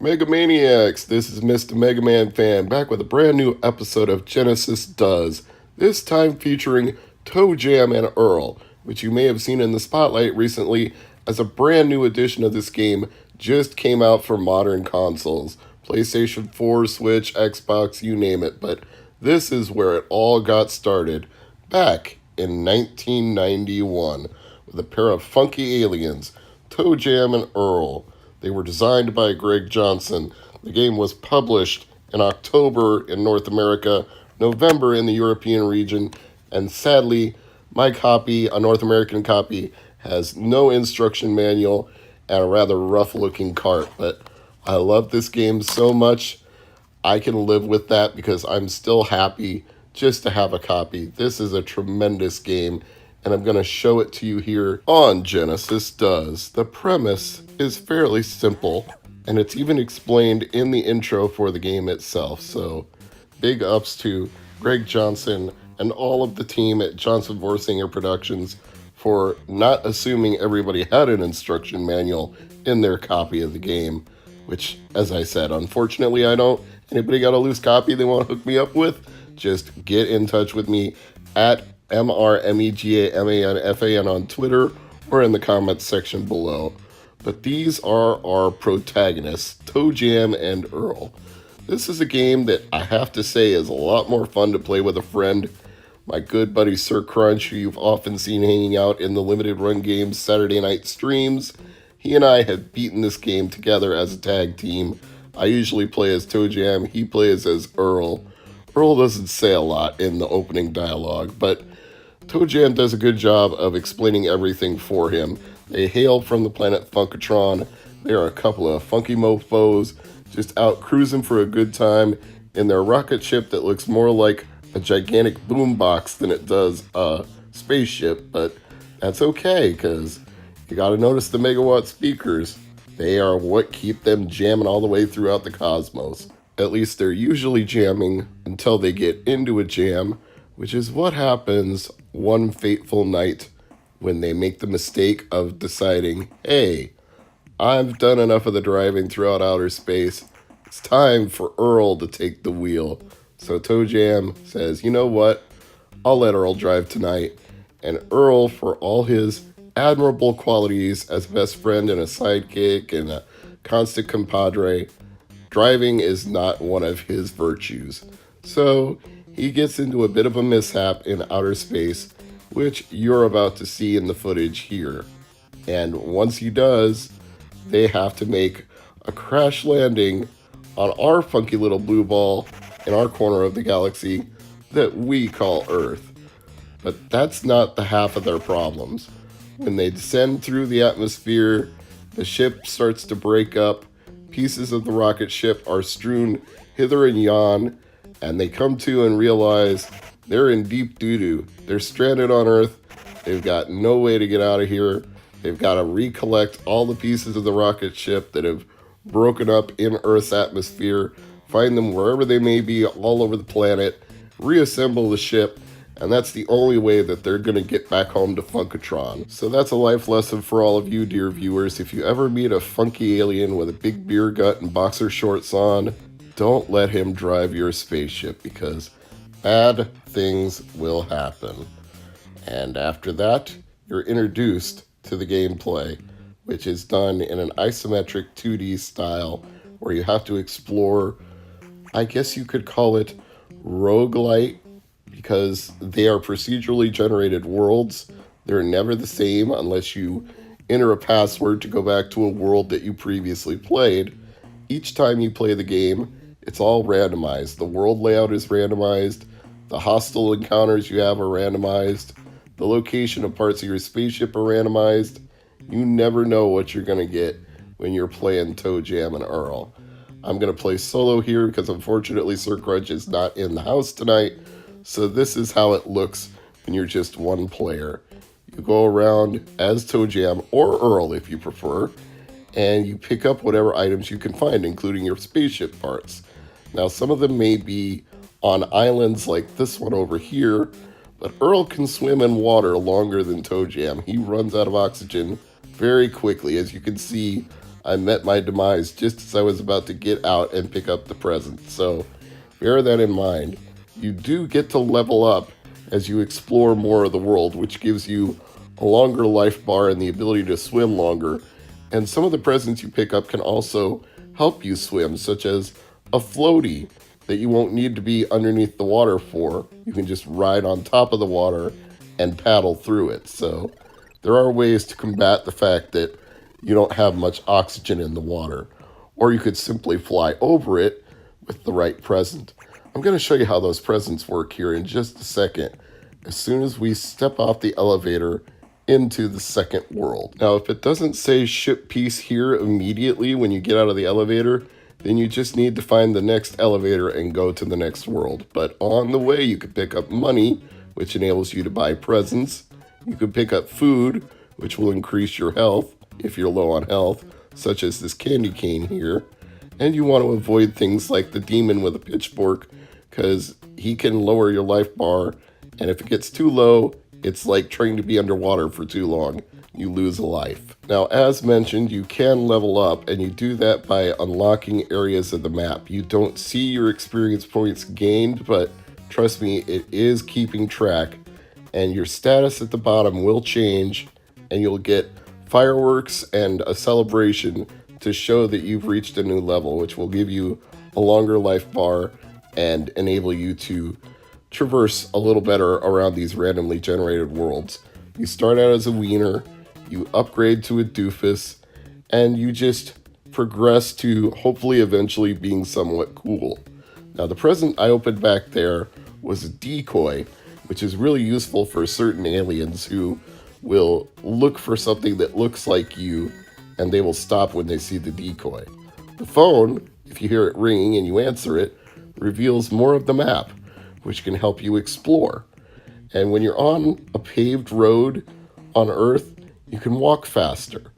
Megamaniacs, this is Mr. MegaManFan back with a brand new episode of Genesis Does, this time featuring ToeJam and Earl, which you may have seen in the spotlight recently as a brand new edition of this game just came out for modern consoles, PlayStation 4, Switch, Xbox, you name it, but this is where it all got started, back in 1991, with a pair of funky aliens, ToeJam and Earl. They were designed by Greg Johnson. The game was published in October in North America, November in the European region, and sadly, my copy, a North American copy, has no instruction manual and a rather rough-looking cart. But I love this game so much, I can live with that because I'm still happy just to have a copy. This is a tremendous game, and I'm going to show it to you here on Genesis Does. The premise is fairly simple, and it's even explained in the intro for the game itself. So, big ups to Greg Johnson and all of the team at Johnson Vorsinger Productions for not assuming everybody had an instruction manual in their copy of the game, which, as I said, unfortunately I don't. Anybody got a loose copy they want to hook me up with? Just get in touch with me at MRMEGAMANFAN on Twitter or in the comments section below. But these are our protagonists, ToeJam and Earl. This is a game that I have to say is a lot more fun to play with a friend. My good buddy Sir Crunch, who you've often seen hanging out in the Limited Run Games Saturday night streams, he and I have beaten this game together as a tag team. I usually play as ToeJam, he plays as Earl. Earl doesn't say a lot in the opening dialogue, but ToeJam does a good job of explaining everything for him. They hail from the planet Funkatron. They are a couple of funky mofos just out cruising for a good time in their rocket ship that looks more like a gigantic boombox than it does a spaceship, but that's okay because you gotta notice the megawatt speakers. They are what keep them jamming all the way throughout the cosmos. At least they're usually jamming until they get into a jam, which is what happens one fateful night when they make the mistake of deciding, hey, I've done enough of the driving throughout outer space. It's time for Earl to take the wheel. So ToeJam says, you know what? I'll let Earl drive tonight. And Earl, for all his admirable qualities as best friend and a sidekick and a constant compadre, driving is not one of his virtues. So he gets into a bit of a mishap in outer space, which you're about to see in the footage here. And once he does, they have to make a crash landing on our funky little blue ball in our corner of the galaxy that we call Earth. But that's not the half of their problems. When they descend through the atmosphere, the ship starts to break up, pieces of the rocket ship are strewn hither and yon, and they come to and realize they're in deep doo-doo. They're stranded on Earth. They've got no way to get out of here. They've got to recollect all the pieces of the rocket ship that have broken up in Earth's atmosphere, find them wherever they may be all over the planet, reassemble the ship, and that's the only way that they're going to get back home to Funkatron. So that's a life lesson for all of you, dear viewers. If you ever meet a funky alien with a big beer gut and boxer shorts on, don't let him drive your spaceship because bad things will happen. And after that, you're introduced to the gameplay, which is done in an isometric 2D style where you have to explore, I guess you could call it roguelike, because they are procedurally generated worlds. They're never the same unless you enter a password to go back to a world that you previously played. Each time you play the game, it's all randomized. The world layout is randomized. The hostile encounters you have are randomized. The location of parts of your spaceship are randomized. You never know what you're going to get when you're playing ToeJam and Earl. I'm going to play solo here because unfortunately Sir Crunch is not in the house tonight. So this is how it looks when you're just one player. You go around as ToeJam or Earl if you prefer, and you pick up whatever items you can find, including your spaceship parts. Now, some of them may be on islands like this one over here, but Earl can swim in water longer than ToeJam. He runs out of oxygen very quickly. As you can see, I met my demise just as I was about to get out and pick up the present. So bear that in mind. You do get to level up as you explore more of the world, which gives you a longer life bar and the ability to swim longer. And some of the presents you pick up can also help you swim, such as a floaty that you won't need to be underneath the water for. You can just ride on top of the water and paddle through it. So there are ways to combat the fact that you don't have much oxygen in the water. Or you could simply fly over it with the right present. I'm going to show you how those presents work here in just a second, as soon as we step off the elevator into the second world. Now, if it doesn't say ship piece here immediately when you get out of the elevator, then you just need to find the next elevator and go to the next world. But on the way, you could pick up money, which enables you to buy presents. You could pick up food, which will increase your health if you're low on health, such as this candy cane here. And you want to avoid things like the demon with a pitchfork, because he can lower your life bar, and if it gets too low, it's like trying to be underwater for too long. You lose a life. Now, as mentioned, you can level up, and you do that by unlocking areas of the map. You don't see your experience points gained, but trust me, it is keeping track, and your status at the bottom will change, and you'll get fireworks and a celebration to show that you've reached a new level, which will give you a longer life bar and enable you to traverse a little better around these randomly generated worlds. You start out as a wiener, you upgrade to a doofus, and you just progress to hopefully eventually being somewhat cool. Now, the present I opened back there was a decoy, which is really useful for certain aliens who will look for something that looks like you, and they will stop when they see the decoy. The phone, if you hear it ringing and you answer it, reveals more of the map, which can help you explore. And when you're on a paved road on Earth, you can walk faster.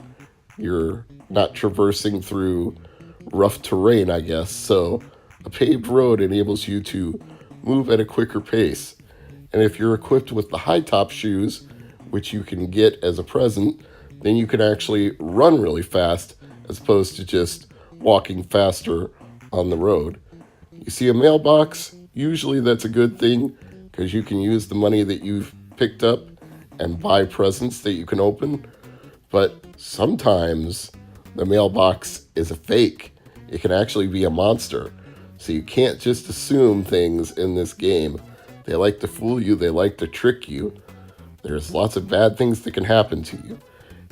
You're not traversing through rough terrain, I guess, so a paved road enables you to move at a quicker pace. And if you're equipped with the high top shoes, which you can get as a present, then you can actually run really fast as opposed to just walking faster on the road. You see a mailbox? Usually that's a good thing, because you can use the money that you've picked up and buy presents that you can open. But sometimes the mailbox is a fake. It can actually be a monster. So you can't just assume things in this game. They like to fool you. They like to trick you. There's lots of bad things that can happen to you.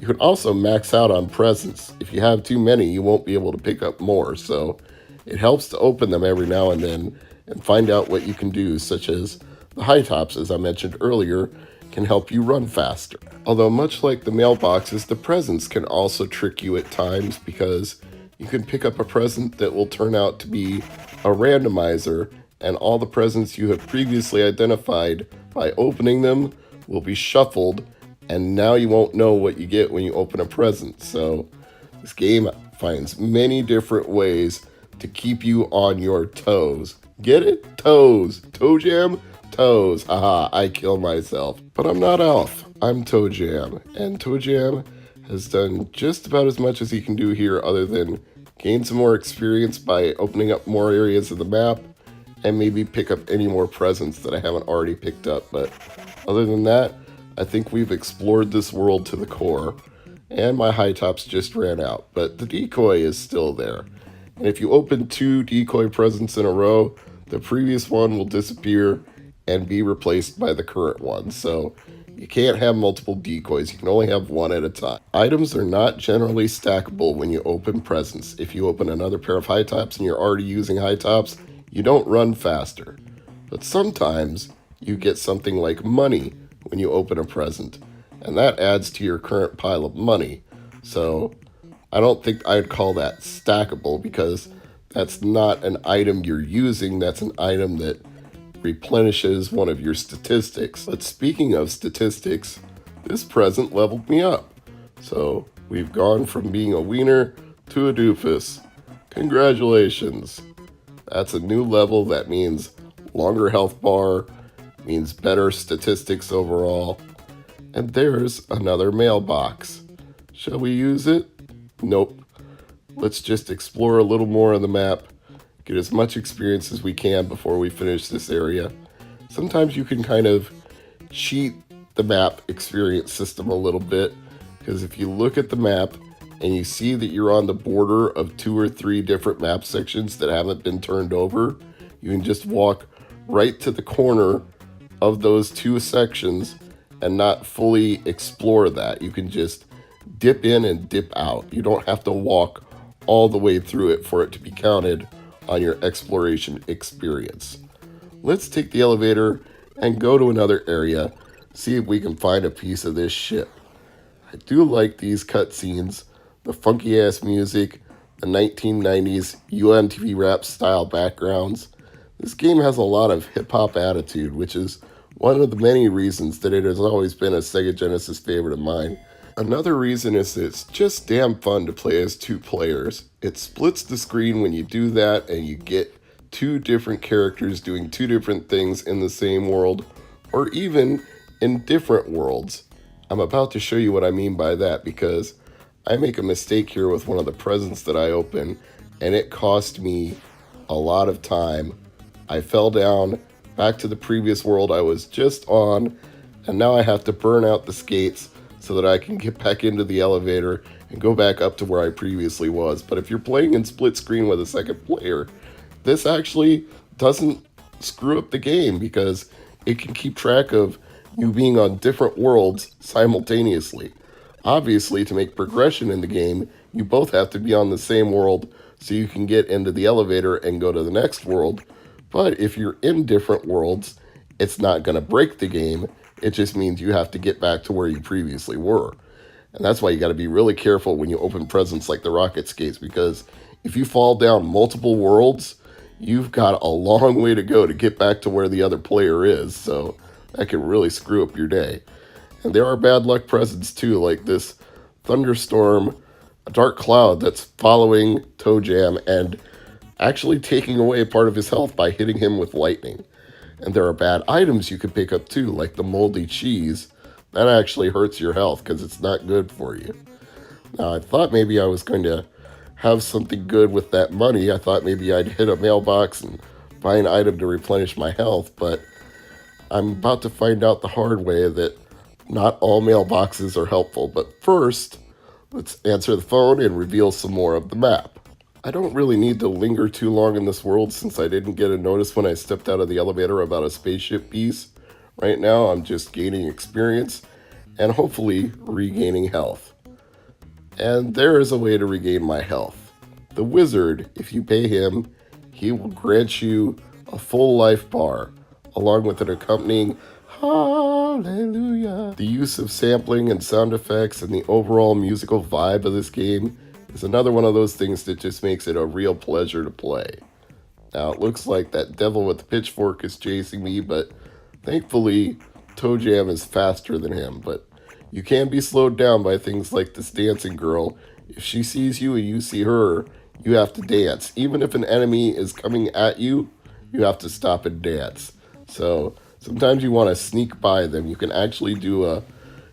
You can also max out on presents. If you have too many, you won't be able to pick up more. So it helps to open them every now and then and find out what you can do, such as the high tops, as I mentioned earlier, can help you run faster. Although much like the mailboxes, the presents can also trick you at times, because you can pick up a present that will turn out to be a randomizer, and all the presents you have previously identified by opening them will be shuffled, and now you won't know what you get when you open a present. So this game finds many different ways to keep you on your toes. Get it? Toes. ToeJam? Toes. Haha, I kill myself. But I'm not Alf. I'm ToeJam. And ToeJam has done just about as much as he can do here, other than gain some more experience by opening up more areas of the map and maybe pick up any more presents that I haven't already picked up. But other than that, I think we've explored this world to the core, and my high tops just ran out, but the decoy is still there. And if you open 2 decoy presents in a row, the previous one will disappear and be replaced by the current one. So you can't have multiple decoys. You can only have one at a time. Items are not generally stackable when you open presents. If you open another pair of high tops and you're already using high tops, you don't run faster. But sometimes you get something like money when you open a present, and that adds to your current pile of money. So I don't think I'd call that stackable, because that's not an item you're using. That's an item that replenishes one of your statistics. But speaking of statistics, this present leveled me up. So we've gone from being a wiener to a doofus. Congratulations. That's a new level. That means longer health bar, means better statistics overall. And there's another mailbox. Shall we use it? Nope. Let's just explore a little more of the map, get as much experience as we can before we finish this area. Sometimes you can kind of cheat the map experience system a little bit, because if you look at the map and you see that you're on the border of 2 or 3 different map sections that haven't been turned over, you can just walk right to the corner of those 2 sections and not fully explore that. You can just dip in and dip out. You don't have to walk all the way through it for it to be counted on your exploration experience. Let's take the elevator and go to another area, see if we can find a piece of this ship. I do like these cutscenes, the funky ass music, the 1990s UMTV rap style backgrounds. This game has a lot of hip hop attitude, which is one of the many reasons that it has always been a Sega Genesis favorite of mine. Another reason is it's just damn fun to play as 2 players. It splits the screen when you do that, and you get 2 different characters doing 2 different things in the same world, or even in different worlds. I'm about to show you what I mean by that, because I make a mistake here with one of the presents that I open, and it cost me a lot of time. I fell down back to the previous world I was just on, and now I have to burn out the skates so that I can get back into the elevator and go back up to where I previously was. But if you're playing in split screen with a second player, this actually doesn't screw up the game, because it can keep track of you being on different worlds simultaneously. Obviously, to make progression in the game, you both have to be on the same world so you can get into the elevator and go to the next world. But if you're in different worlds, it's not going to break the game. It just means you have to get back to where you previously were. And that's why you got to be really careful when you open presents like the rocket skates, because if you fall down multiple worlds, you've got a long way to go to get back to where the other player is. So that can really screw up your day. And there are bad luck presents too, like this thunderstorm, a dark cloud that's following ToeJam and actually taking away part of his health by hitting him with lightning. And there are bad items you can pick up too, like the moldy cheese. That actually hurts your health because it's not good for you. Now, I thought maybe I was going to have something good with that money. I thought maybe I'd hit a mailbox and buy an item to replenish my health, but I'm about to find out the hard way that not all mailboxes are helpful. But first, let's answer the phone and reveal some more of the map. I don't really need to linger too long in this world, since I didn't get a notice when I stepped out of the elevator about a spaceship piece. Right now, I'm just gaining experience and hopefully regaining health. And there is a way to regain my health. The wizard, if you pay him, he will grant you a full life bar, along with an accompanying hallelujah. The use of sampling and sound effects and the overall musical vibe of this game is another one of those things that just makes it a real pleasure to play. Now, it looks like that devil with the pitchfork is chasing me, but thankfully, ToeJam is faster than him. But you can be slowed down by things like this dancing girl. If she sees you and you see her, you have to dance. Even if an enemy is coming at you, you have to stop and dance. So sometimes you want to sneak by them. You can actually do a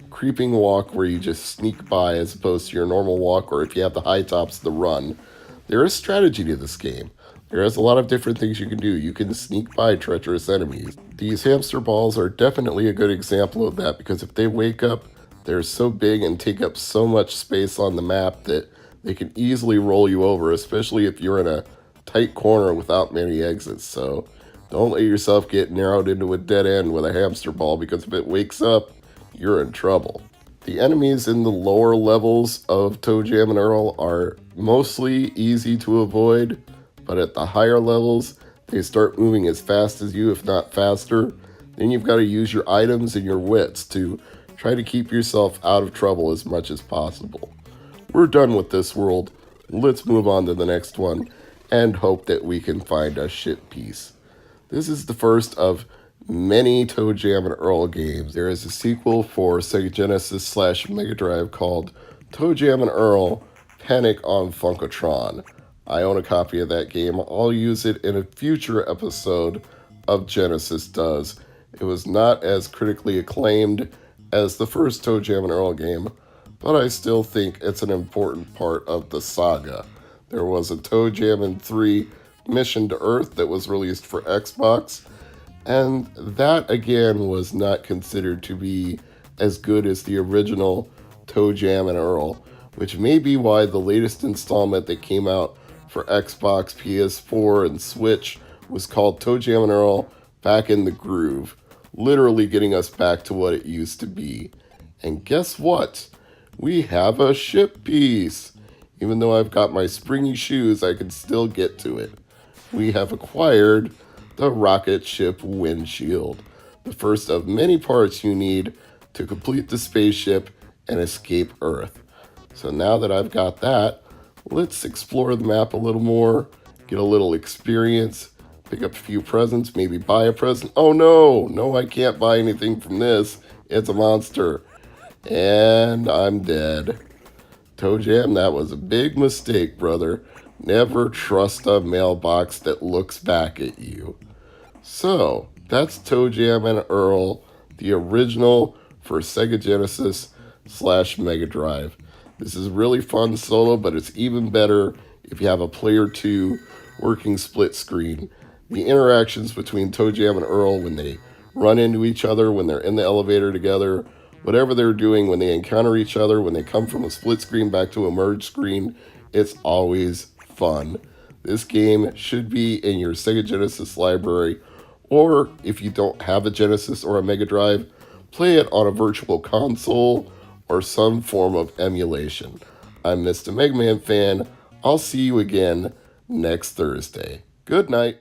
creeping walk where you just sneak by as opposed to your normal walk, or if you have the high tops, the run. There is strategy to this game. There is a lot of different things you can do. You can sneak by treacherous enemies. These hamster balls are definitely a good example of that, because if they wake up, they're so big and take up so much space on the map that they can easily roll you over, especially if you're in a tight corner without many exits. So don't let yourself get narrowed into a dead end with a hamster ball, because if it wakes up, you're in trouble. The enemies in the lower levels of ToeJam Earl are mostly easy to avoid, but at the higher levels, they start moving as fast as you, if not faster. Then you've got to use your items and your wits to try to keep yourself out of trouble as much as possible. We're done with this world. Let's move on to the next one and hope that we can find a ship piece. This is the first of many ToeJam Earl games. There is a sequel for Sega Genesis / Mega Drive called ToeJam Earl Panic on Funkotron. I own a copy of that game. I'll use it in a future episode of Genesis Does. It was not as critically acclaimed as the first ToeJam Earl game, but I still think it's an important part of the saga. There was a ToeJam 3 Mission to Earth that was released for Xbox, and that again was not considered to be as good as the original ToeJam and Earl, which may be why the latest installment that came out for Xbox, PS4, and Switch was called ToeJam and Earl Back in the Groove, literally getting us back to what it used to be. And guess what? We have a ship piece. Even though I've got my springy shoes, I can still get to it. We have acquired the rocket ship windshield, the first of many parts you need to complete the spaceship and escape Earth. So now that I've got that, let's explore the map a little more, get a little experience, pick up a few presents, maybe buy a present. Oh no, I can't buy anything from this. It's a monster. And I'm dead. ToeJam, that was a big mistake, brother. Never trust a mailbox that looks back at you. So, that's ToeJam and Earl, the original for Sega Genesis / Mega Drive. This is really fun solo, but it's even better if you have a player 2 working split screen. The interactions between ToeJam and Earl when they run into each other, when they're in the elevator together, whatever they're doing when they encounter each other, when they come from a split screen back to a merged screen, it's always fun. This game should be in your Sega Genesis library, or if you don't have a Genesis or a Mega Drive, play it on a virtual console or some form of emulation. I'm Mr. MegaManFan. I'll see you again next Thursday. Good night.